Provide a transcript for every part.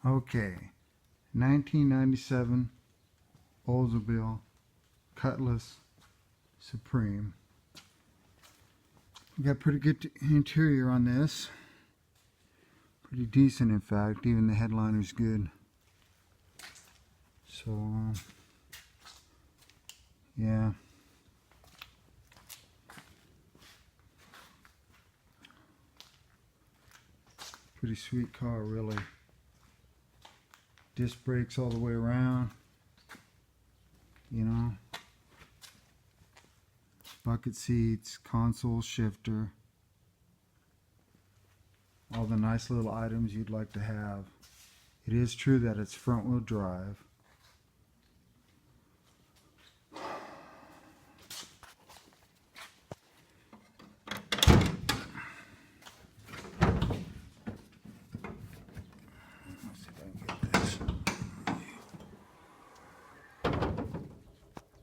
Okay, 1997 Oldsmobile Cutlass Supreme. We got pretty good interior on this. Pretty decent, in fact. Even the headliner's good. So, yeah. Pretty sweet car, really. Disc brakes all the way around. You know. Bucket seats, console shifter. All the nice little items you'd like to have. It is true that it's front wheel drive. Let's see if I can get this.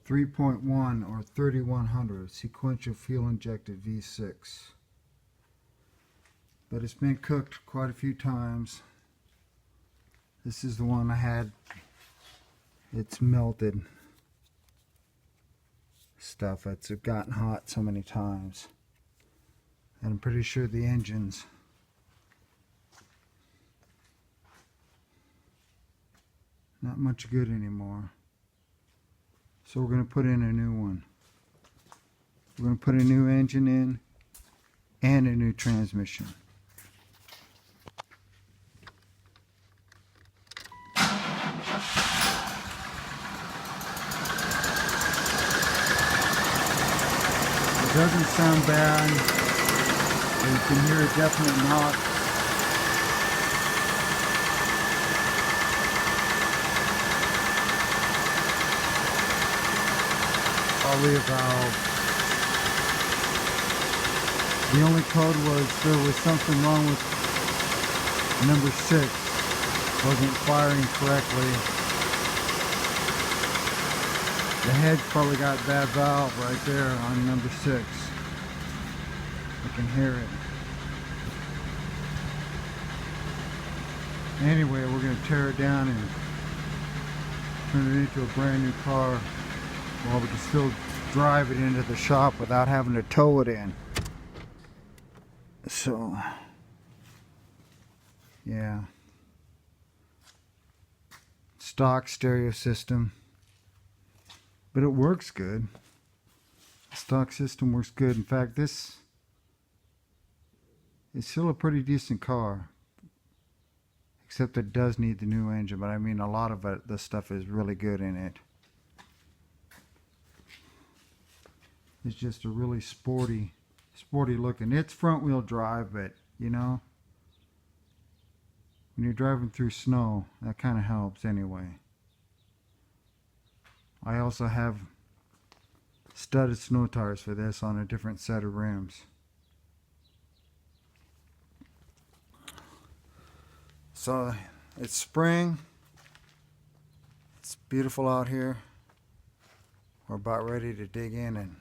3.1 or 3100 sequential fuel injected V6. But it's been cooked quite a few times. This is the one I had. It's melted stuff. It's gotten hot so many times. And I'm pretty sure the engine's not much good anymore. So we're going to put in a new one. We're going to put a new engine in and a new transmission. It doesn't sound bad. You can hear a definite knock. Probably about, the only code was there was something wrong with number 6. Wasn't firing correctly. The head probably got bad valve right there on number 6. I can hear it. Anyway, we're going to tear it down and turn it into a brand new car while we can still drive it into the shop without having to tow it in. So, yeah. Stock stereo system. But it works good. The stock system works good. In fact, this is still a pretty decent car. Except it does need the new engine. But I mean, a lot of the stuff is really good in it. It's just a really sporty looking. It's front wheel drive, but you know, when you're driving through snow, that kind of helps anyway. I also have studded snow tires for this on a different set of rims. So it's spring. It's beautiful out here. We're about ready to dig in and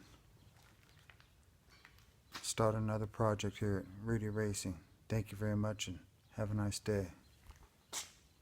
start another project here at Rudy Racing. Thank you very much and have a nice day.